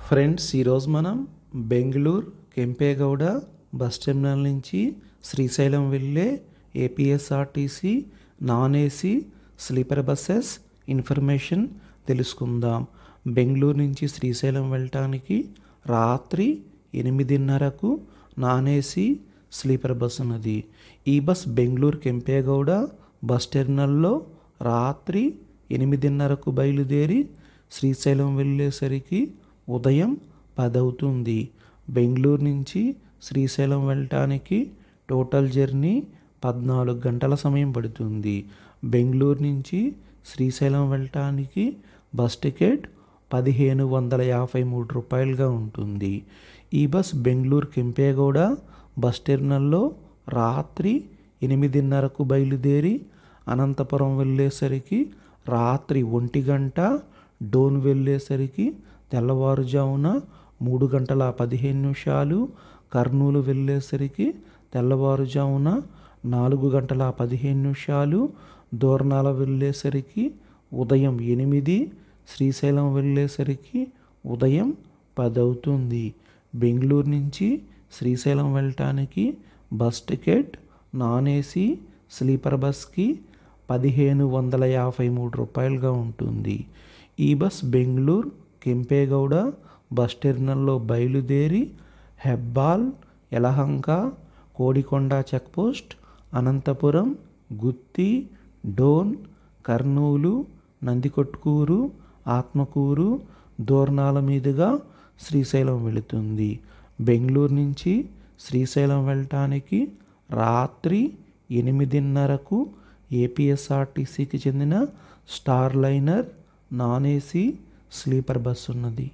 Friends, ఈరోజు మనం Bengaluru Kempegowda bus terminal నుంచి శ్రీశైలం వెళ్ళే APSRTC non AC sleeper buses information తెలుసుకుందాం. బెంగళూరు నుంచి శ్రీశైలం వెళ్ళటానికి రాత్రి 8:30కు నాన్ ఏసీ స్లీపర్ బస్ ఉన్నది. ఈ బస్ బెంగళూరు కెంపేగౌడ బస్ టెర్మినల్లో రాత్రి 8:30కు బయలుదేరి శ్రీశైలం వెళ్ళేసరికి ఉదయం 10 అవుతుంది. బెంగళూరు నుంచి శ్రీశైలం వెళ్ళటానికి టోటల్ జర్నీ 14 గంటల సమయం పడుతుంది. బెంగళూరు నుంచి శ్రీశైలం వెళ్ళటానికి బస్ టికెట్ 1553 రూపాయలుగా ఉంటుంది. ఈ బస్ బెంగళూరు కెంపేగౌడ బస్ టెర్మినల్లో రాత్రి 8:30కు బయలుదేరి అనంతపురం వెళ్ళేసరికి రాత్రి 1 గంట, డోన్ వెళ్ళేసరికి తెల్లవారుజామున 3:15, కర్నూలు వెళ్ళేసరికి తెల్లవారుజామున 4:15, దోర్నాల వెళ్ళేసరికి ఉదయం 8, శ్రీశైలం వెళ్ళేసరికి ఉదయం 10 అవుతుంది. బెంగళూరు నుంచి శ్రీశైలం వెళ్ళటానికి bus ticket non AC sleeper బస్కి 1553 రూపాయలుగా ఉంటుంది. ఈ బస్ బెంగళూరు కెంపేగౌడ బస్ టెర్మినల్లో బయలుదేరి హెబ్బాల్, యలహంక, కోడికొండ చెక్పోస్ట్, అనంతపురం, గుత్తి, డోన్, కర్నూలు, నందికొట్కూరు, ఆత్మకూరు, దోర్నాల మీదుగా శ్రీశైలం వెళుతుంది. బెంగళూరు నుంచి శ్రీశైలం వెళ్ళటానికి రాత్రి 8:30కు ఏపీఎస్ఆర్టీసీకి చెందిన star liner non AC sleeper bus ఉన్నది.